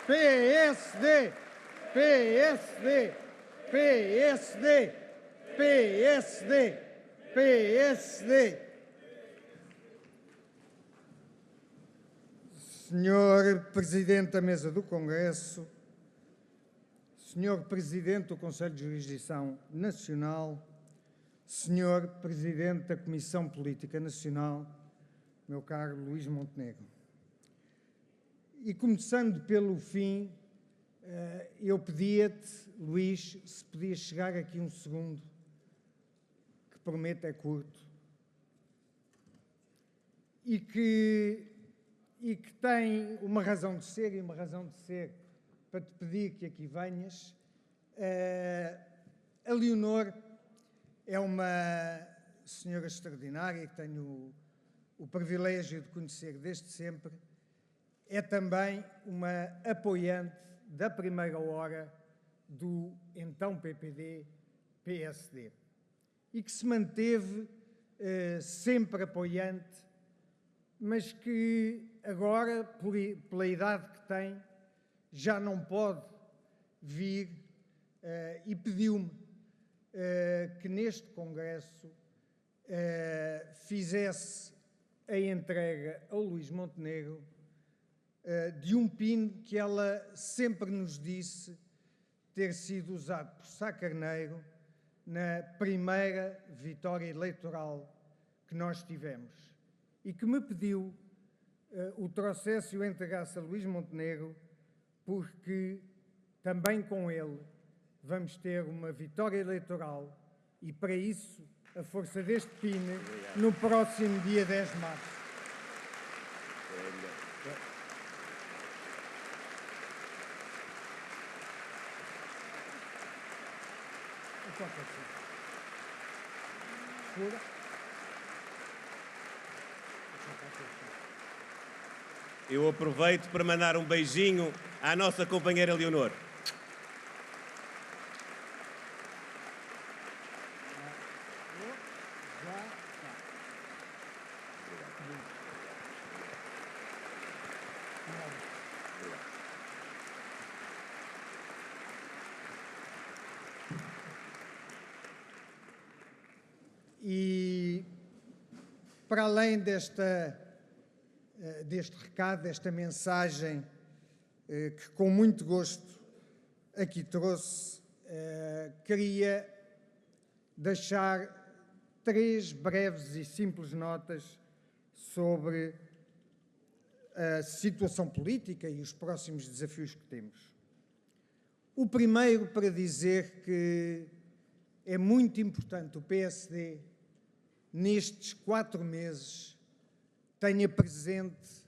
PSD, PSD, PSD, PSD, PSD. Senhor Presidente da Mesa do Congresso, Senhor Presidente do Conselho de Jurisdição Nacional, Senhor Presidente da Comissão Política Nacional, meu caro Luís Montenegro. E começando pelo fim, eu pedia-te, Luís, se podias chegar aqui um segundo, que prometo é curto, e que tem uma razão de ser, e uma razão de ser para te pedir que aqui venhas. A Leonor é uma senhora extraordinária que tenho o privilégio de conhecer desde sempre. É também uma apoiante da primeira hora do então PPD-PSD e que se manteve sempre apoiante, mas que agora, pela idade que tem, já não pode vir e pediu-me que neste Congresso fizesse a entrega ao Luís Montenegro de um pino que ela sempre nos disse ter sido usado por Sá Carneiro na primeira vitória eleitoral que nós tivemos e que me pediu o trouxesse e o entregasse a Luís Montenegro, porque também com ele vamos ter uma vitória eleitoral e para isso a força deste pino no próximo dia 10 de março. Eu aproveito para mandar um beijinho à nossa companheira Leonor. E para além deste recado, desta mensagem que com muito gosto aqui trouxe, queria deixar 3 breves e simples notas sobre a situação política e os próximos desafios que temos. O primeiro para dizer que é muito importante o PSD, nestes 4 meses, tenha presente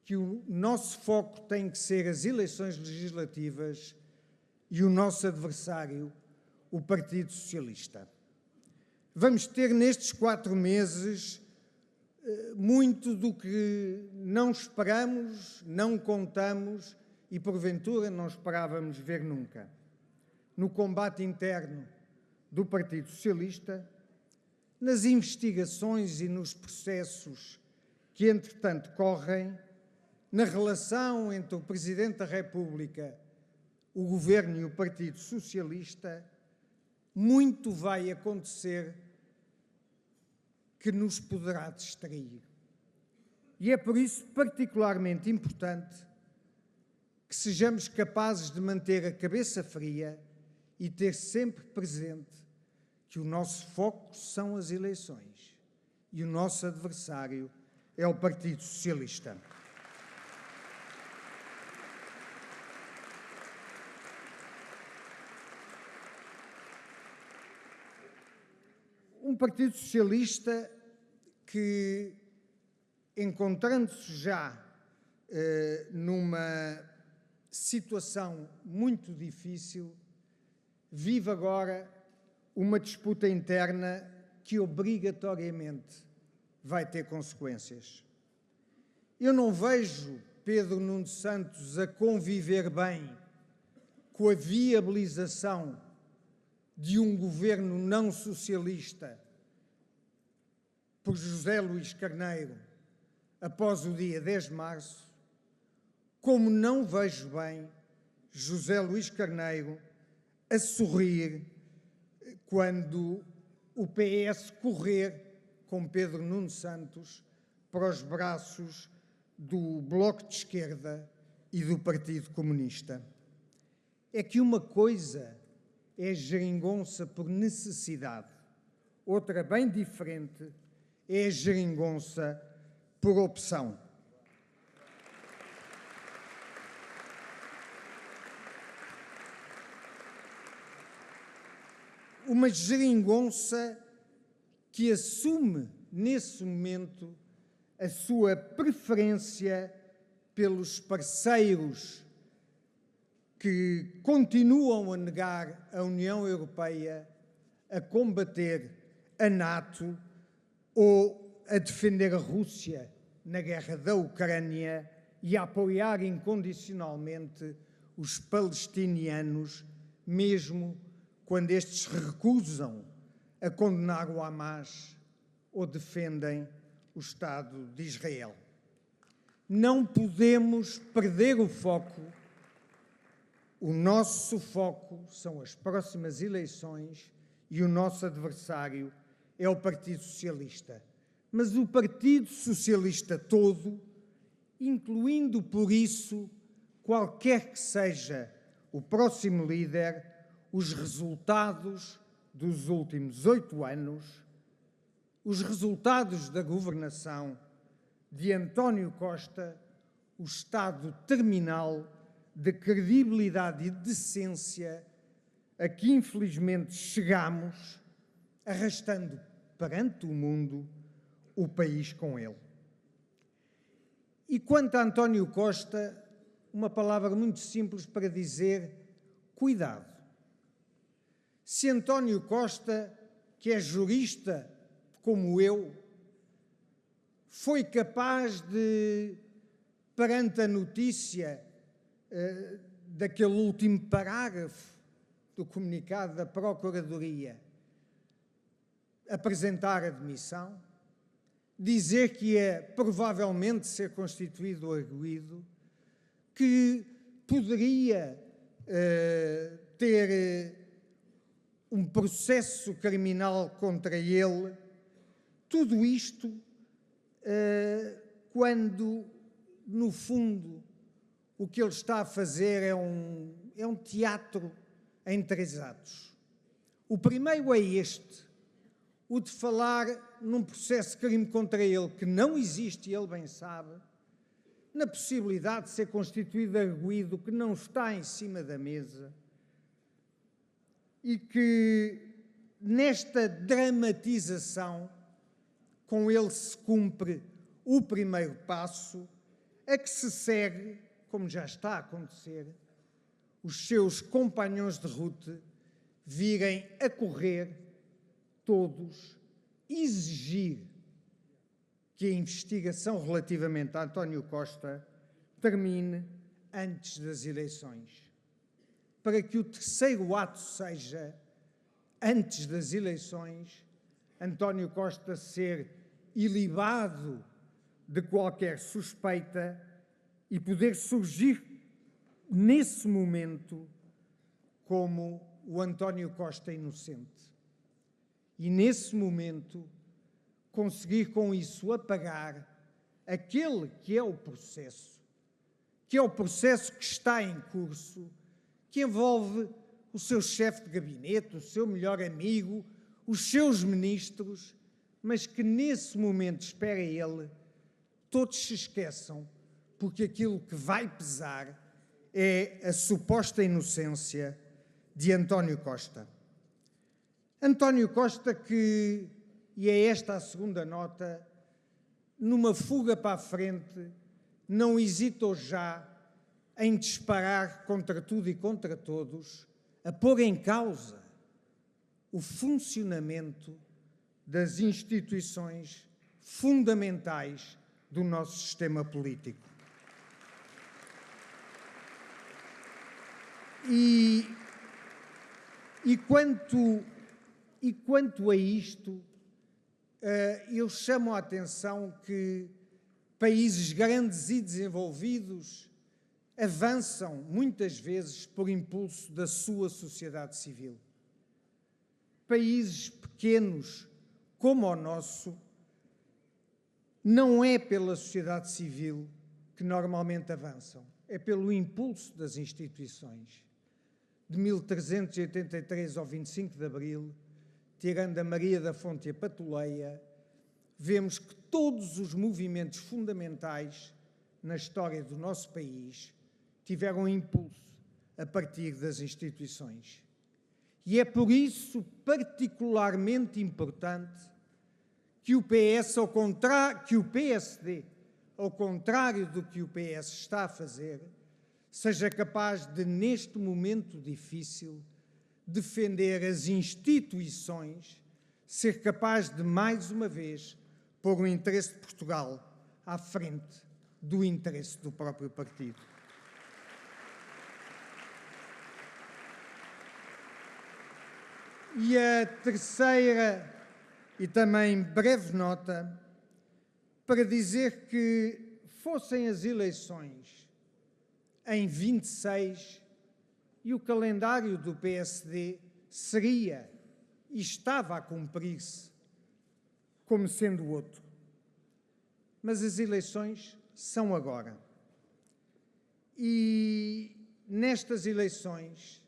que o nosso foco tem que ser as eleições legislativas e o nosso adversário, o Partido Socialista. Vamos ter nestes 4 meses muito do que não esperamos, não contamos e, porventura, não esperávamos ver nunca. No combate interno do Partido Socialista, nas investigações e nos processos que, entretanto, correm, na relação entre o Presidente da República, o Governo e o Partido Socialista, muito vai acontecer que nos poderá distrair. E é por isso particularmente importante que sejamos capazes de manter a cabeça fria e ter sempre presente que o nosso foco são as eleições e o nosso adversário é o Partido Socialista. Um Partido Socialista que, encontrando-se já numa situação muito difícil, vive agora uma disputa interna que obrigatoriamente vai ter consequências. Eu não vejo Pedro Nuno Santos a conviver bem com a viabilização de um governo não socialista por José Luís Carneiro após o dia 10 de março, como não vejo bem José Luís Carneiro a sorrir quando o PS correr com Pedro Nuno Santos para os braços do Bloco de Esquerda e do Partido Comunista. É que uma coisa é geringonça por necessidade, outra bem diferente é a geringonça por opção. Uma geringonça que assume, nesse momento, a sua preferência pelos parceiros que continuam a negar a União Europeia, a combater a NATO ou a defender a Rússia na guerra da Ucrânia e a apoiar incondicionalmente os palestinianos, mesmo quando estes recusam a condenar o Hamas ou defendem o Estado de Israel. Não podemos perder o foco. O nosso foco são as próximas eleições e o nosso adversário é o Partido Socialista. Mas o Partido Socialista todo, incluindo por isso qualquer que seja o próximo líder, os resultados dos últimos 8 anos, os resultados da governação de António Costa, o estado terminal de credibilidade e decência a que infelizmente chegamos, arrastando perante o mundo o país com ele. E quanto a António Costa, uma palavra muito simples para dizer: cuidado. Se António Costa, que é jurista como eu, foi capaz de, perante a notícia daquele último parágrafo do comunicado da Procuradoria, apresentar a demissão, dizer que ia provavelmente ser constituído o arguido, que poderia ter um processo criminal contra ele, tudo isto quando, no fundo, o que ele está a fazer é um teatro em 3 atos. O primeiro é este, o de falar num processo de crime contra ele que não existe e ele bem sabe, na possibilidade de ser constituído arguido que não está em cima da mesa e que, nesta dramatização, com ele se cumpre o primeiro passo, a que se segue, como já está a acontecer, os seus companhões de ruta virem a correr todos exigir que a investigação relativamente a António Costa termine antes das eleições, para que o terceiro ato seja, antes das eleições, António Costa ser ilibado de qualquer suspeita e poder surgir nesse momento como o António Costa inocente. E nesse momento conseguir com isso apagar aquele que é o processo que está em curso, que envolve o seu chefe de gabinete, o seu melhor amigo, os seus ministros, mas que nesse momento, espera ele, todos se esqueçam, porque aquilo que vai pesar é a suposta inocência de António Costa. António Costa que, e é esta a segunda nota, numa fuga para a frente, não hesitou já em disparar contra tudo e contra todos, a pôr em causa o funcionamento das instituições fundamentais do nosso sistema político. E quanto a isto, eu chamo a atenção que países grandes e desenvolvidos avançam muitas vezes por impulso da sua sociedade civil. Países pequenos como o nosso, não é pela sociedade civil que normalmente avançam, é pelo impulso das instituições. De 1383 ao 25 de Abril, tirando a Maria da Fonte e a Patuleia, vemos que todos os movimentos fundamentais na história do nosso país tiveram impulso a partir das instituições. E é por isso particularmente importante que o PSD, ao contrário do que o PS está a fazer, seja capaz de, neste momento difícil, defender as instituições, ser capaz de, mais uma vez, pôr o interesse de Portugal à frente do interesse do próprio partido. E a terceira e também breve nota para dizer que fossem as eleições em 26 e o calendário do PSD seria e estava a cumprir-se como sendo outro. Mas as eleições são agora. E nestas eleições,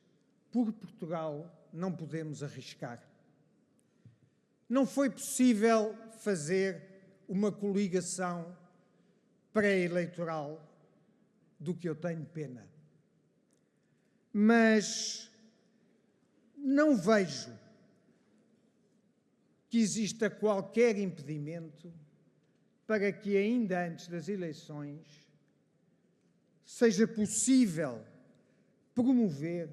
por Portugal, não podemos arriscar. Não foi possível fazer uma coligação pré-eleitoral, do que eu tenho pena. Mas não vejo que exista qualquer impedimento para que ainda antes das eleições seja possível promover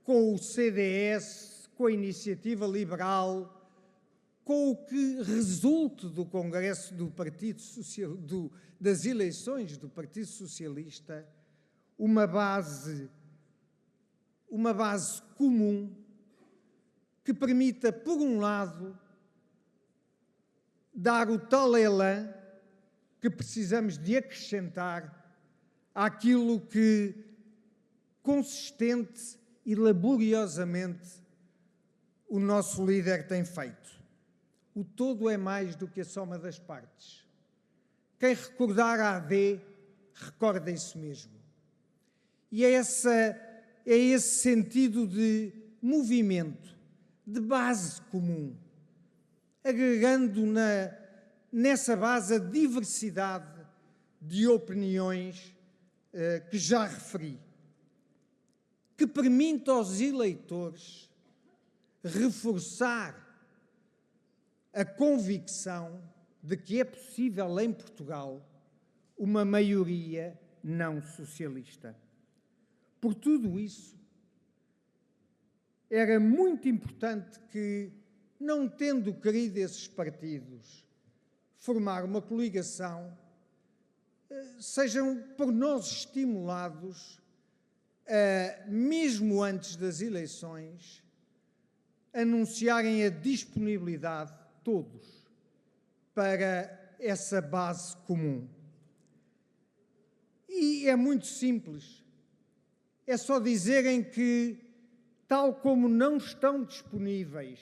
com o CDS, com a Iniciativa Liberal, com o que resulte do Congresso do Partido das eleições do Partido Socialista, uma base comum que permita, por um lado, dar o tal elan que precisamos de acrescentar àquilo que, consistente e laboriosamente, o nosso líder tem feito. O todo é mais do que a soma das partes. Quem recordar a AD, recorda isso mesmo. E é esse sentido de movimento, de base comum, agregando nessa base a diversidade de opiniões que já referi, que permite aos eleitores reforçar a convicção de que é possível em Portugal uma maioria não socialista. Por tudo isso, era muito importante que, não tendo querido esses partidos formar uma coligação, sejam por nós estimulados a, mesmo antes das eleições, anunciarem a disponibilidade, todos, para essa base comum. E é muito simples. É só dizerem que, tal como não estão disponíveis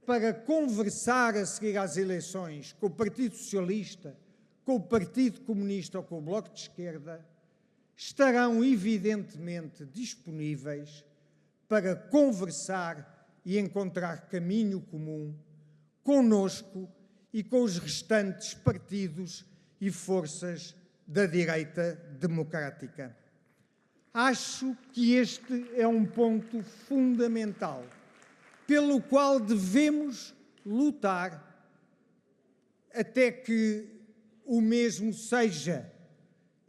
para conversar a seguir às eleições com o Partido Socialista, com o Partido Comunista ou com o Bloco de Esquerda, estarão evidentemente disponíveis para conversar e encontrar caminho comum conosco e com os restantes partidos e forças da direita democrática. Acho que este é um ponto fundamental, pelo qual devemos lutar até que o mesmo seja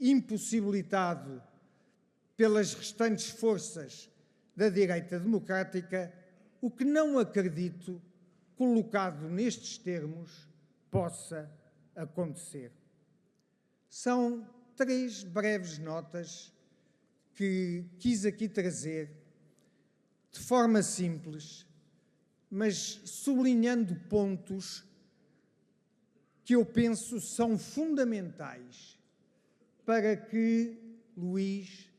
impossibilitado pelas restantes forças da direita democrática, o que não acredito, colocado nestes termos, possa acontecer. São 3 breves notas que quis aqui trazer de forma simples, mas sublinhando pontos que eu penso são fundamentais para que Luís,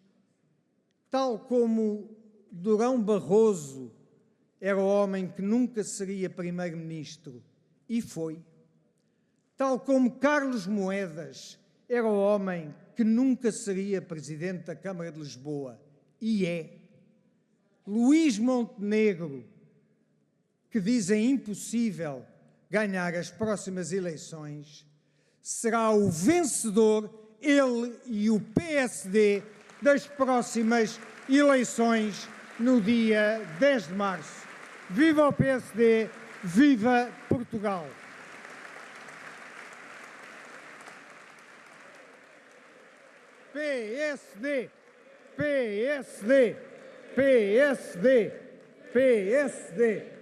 tal como Durão Barroso era o homem que nunca seria primeiro-ministro e foi, tal como Carlos Moedas era o homem que nunca seria presidente da Câmara de Lisboa e é, Luís Montenegro, que dizem impossível ganhar as próximas eleições, será o vencedor, ele e o PSD, das próximas eleições no dia 10 de março. Viva o PSD, viva Portugal! PSD, PSD, PSD, PSD.